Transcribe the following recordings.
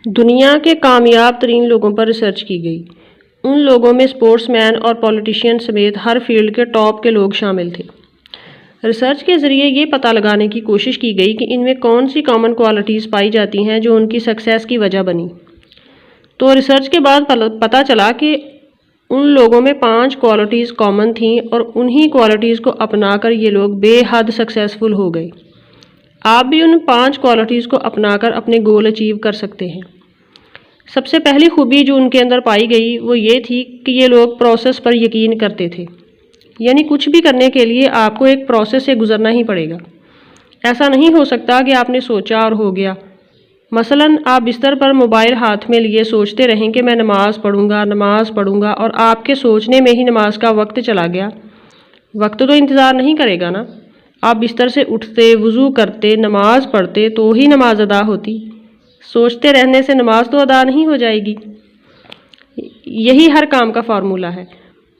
دنیا کے کامیاب ترین لوگوں پر ریسرچ کی گئی۔ ان لوگوں میں اسپورٹس مین اور پولیٹیشین سمیت ہر فیلڈ کے ٹاپ کے لوگ شامل تھے۔ ریسرچ کے ذریعے یہ پتہ لگانے کی کوشش کی گئی کہ ان میں کون سی کامن کوالٹیز پائی جاتی ہیں جو ان کی سکسیس کی وجہ بنی۔ تو ریسرچ کے بعد پتہ چلا کہ ان لوگوں میں 5 کوالٹیز کامن تھیں اور انہی کوالٹیز کو اپنا کر یہ لوگ بے حد سکسیسفل ہو گئے۔ آپ بھی ان 5 کوالٹیز کو اپنا کر اپنے گول اچیو کر سکتے ہیں۔ سب سے پہلی خوبی جو ان کے اندر پائی گئی وہ یہ تھی کہ یہ لوگ پروسیس پر یقین کرتے تھے، یعنی کچھ بھی کرنے کے لیے آپ کو ایک پروسیس سے گزرنا ہی پڑے گا۔ ایسا نہیں ہو سکتا کہ آپ نے سوچا اور ہو گیا۔ مثلاً آپ بستر پر موبائل ہاتھ میں لیے سوچتے رہیں کہ میں نماز پڑھوں گا اور آپ کے سوچنے میں ہی نماز کا وقت چلا گیا۔ وقت تو انتظار نہیں کرے گا نا۔ آپ بستر سے اٹھتے، وضو کرتے، نماز پڑھتے تو ہی نماز ادا ہوتی۔ سوچتے رہنے سے نماز تو ادا نہیں ہو جائے گی۔ یہی ہر کام کا فارمولہ ہے۔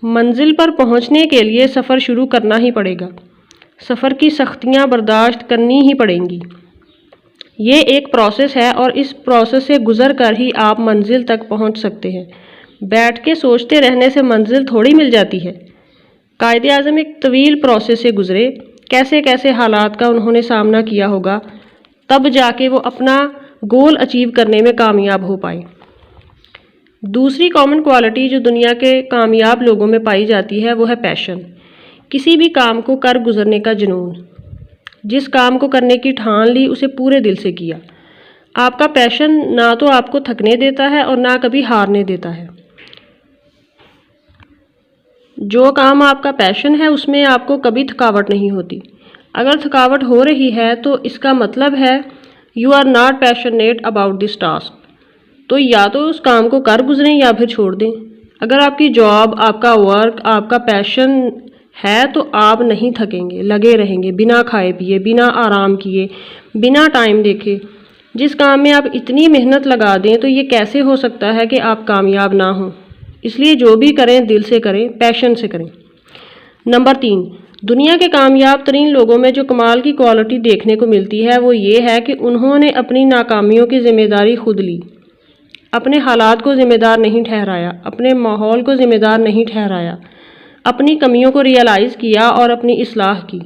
منزل پر پہنچنے کے لیے سفر شروع کرنا ہی پڑے گا۔ سفر کی سختیاں برداشت کرنی ہی پڑیں گی۔ یہ ایک پروسیس ہے اور اس پروسیس سے گزر کر ہی آپ منزل تک پہنچ سکتے ہیں۔ بیٹھ کے سوچتے رہنے سے منزل تھوڑی مل جاتی ہے۔ قائد اعظم ایک طویل پروسیس سے گزرے، کیسے کیسے حالات کا انہوں نے سامنا کیا ہوگا، تب جا کے وہ اپنا گول اچیو کرنے میں کامیاب ہو پائے۔ دوسری کامن کوالٹی جو دنیا کے کامیاب لوگوں میں پائی جاتی ہے وہ ہے پیشن، کسی بھی کام کو کر گزرنے کا جنون۔ جس کام کو کرنے کی ٹھان لی اسے پورے دل سے کیا۔ آپ کا پیشن نہ تو آپ کو تھکنے دیتا ہے اور نہ کبھی ہارنے دیتا ہے۔ جو کام آپ کا پیشن ہے اس میں آپ کو کبھی تھکاوٹ نہیں ہوتی۔ اگر تھکاوٹ ہو رہی ہے تو اس کا مطلب ہے you are not passionate about this task. تو یا تو اس کام کو کر گزریں یا پھر چھوڑ دیں۔ اگر آپ کی جاب، آپ کا ورک، آپ کا پیشن ہے تو آپ نہیں تھکیں گے، لگے رہیں گے بنا کھائے پیے، بنا آرام کیے، بنا ٹائم دیکھے۔ جس کام میں آپ اتنی محنت لگا دیں تو یہ کیسے ہو سکتا ہے کہ آپ کامیاب نہ ہوں؟ اس لیے جو بھی کریں دل سے کریں، پیشن سے کریں۔ نمبر 3، دنیا کے کامیاب ترین لوگوں میں جو کمال کی کوالٹی دیکھنے کو ملتی ہے وہ یہ ہے کہ انہوں نے اپنی ناکامیوں کی ذمہ داری خود لی۔ اپنے حالات کو ذمہ دار نہیں ٹھہرایا، اپنے ماحول کو ذمہ دار نہیں ٹھہرایا، اپنی کمیوں کو ریئلائز کیا اور اپنی اصلاح کی۔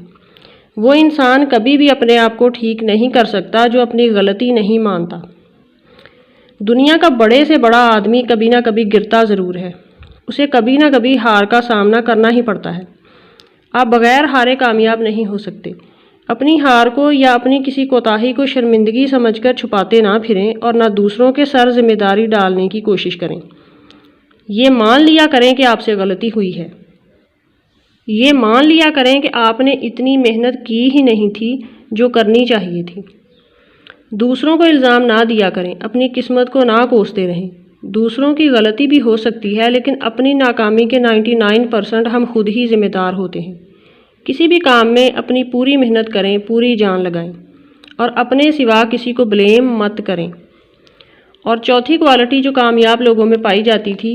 وہ انسان کبھی بھی اپنے آپ کو ٹھیک نہیں کر سکتا جو اپنی غلطی نہیں مانتا۔ دنیا کا بڑے سے بڑا آدمی کبھی نہ کبھی گرتا ضرور ہے، اسے کبھی نہ کبھی ہار کا سامنا کرنا ہی پڑتا ہے۔ آپ بغیر ہارے کامیاب نہیں ہو سکتے۔ اپنی ہار کو یا اپنی کسی کوتاہی کو شرمندگی سمجھ کر چھپاتے نہ پھریں اور نہ دوسروں کے سر ذمہ داری ڈالنے کی کوشش کریں۔ یہ مان لیا کریں کہ آپ سے غلطی ہوئی ہے۔ یہ مان لیا کریں کہ آپ نے اتنی محنت کی ہی نہیں تھی جو کرنی چاہیے تھی۔ دوسروں کو الزام نہ دیا کریں، اپنی قسمت کو نہ کوستے رہیں۔ دوسروں کی غلطی بھی ہو سکتی ہے لیکن اپنی ناکامی کے 99% ہم خود ہی ذمہ دار ہوتے ہیں۔ کسی بھی کام میں اپنی پوری محنت کریں، پوری جان لگائیں اور اپنے سوا کسی کو بلیم مت کریں۔ اور چوتھی کوالٹی جو کامیاب لوگوں میں پائی جاتی تھی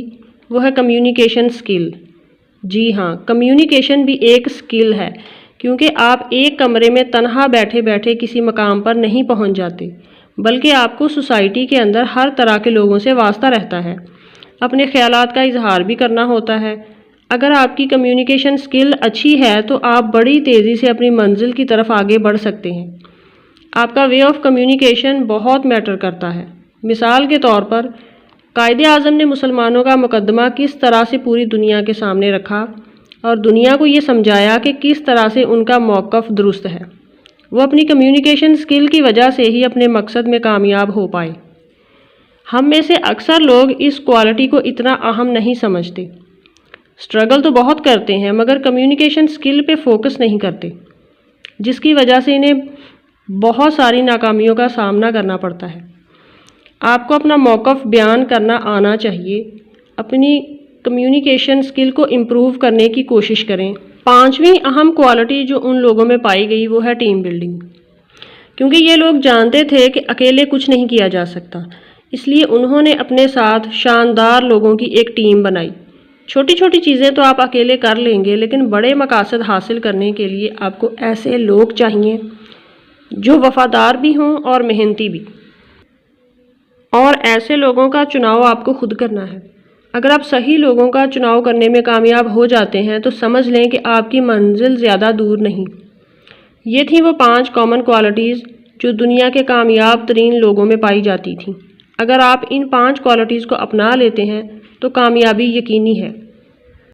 وہ ہے کمیونیکیشن سکل۔ جی ہاں، کمیونیکیشن بھی ایک سکل ہے، کیونکہ آپ ایک کمرے میں تنہا بیٹھے بیٹھے کسی مقام پر نہیں پہنچ جاتے، بلکہ آپ کو سوسائٹی کے اندر ہر طرح کے لوگوں سے واسطہ رہتا ہے، اپنے خیالات کا اظہار بھی کرنا ہوتا ہے۔ اگر آپ کی کمیونیکیشن سکل اچھی ہے تو آپ بڑی تیزی سے اپنی منزل کی طرف آگے بڑھ سکتے ہیں۔ آپ کا وے آف کمیونیکیشن بہت میٹر کرتا ہے۔ مثال کے طور پر قائد اعظم نے مسلمانوں کا مقدمہ کس طرح سے پوری دنیا کے سامنے رکھا اور دنیا کو یہ سمجھایا کہ کس طرح سے ان کا موقف درست ہے۔ وہ اپنی کمیونیکیشن سکل کی وجہ سے ہی اپنے مقصد میں کامیاب ہو پائے۔ ہم میں سے اکثر لوگ اس کوالٹی کو اتنا اہم نہیں سمجھتے۔ سٹرگل تو بہت کرتے ہیں مگر کمیونیکیشن سکل پہ فوکس نہیں کرتے، جس کی وجہ سے انہیں بہت ساری ناکامیوں کا سامنا کرنا پڑتا ہے۔ آپ کو اپنا موقف بیان کرنا آنا چاہیے۔ اپنی کمیونیکیشن سکل کو امپروو کرنے کی کوشش کریں۔ 5ویں اہم کوالٹی جو ان لوگوں میں پائی گئی وہ ہے ٹیم بلڈنگ، کیونکہ یہ لوگ جانتے تھے کہ اکیلے کچھ نہیں کیا جا سکتا، اس لیے انہوں نے اپنے ساتھ شاندار لوگوں کی ایک ٹیم بنائی۔ چھوٹی چھوٹی چیزیں تو آپ اکیلے کر لیں گے لیکن بڑے مقاصد حاصل کرنے کے لیے آپ کو ایسے لوگ چاہیے جو وفادار بھی ہوں اور محنتی بھی۔ اور ایسے لوگوں کا چناؤ آپ کو خود کرنا ہے۔ اگر آپ صحیح لوگوں کا چناؤ کرنے میں کامیاب ہو جاتے ہیں تو سمجھ لیں کہ آپ کی منزل زیادہ دور نہیں۔ یہ تھیں وہ 5 کامن کوالٹیز جو دنیا کے کامیاب ترین لوگوں میں پائی جاتی تھیں۔ اگر آپ ان 5 کوالٹیز کو اپنا لیتے ہیں تو کامیابی یقینی ہے۔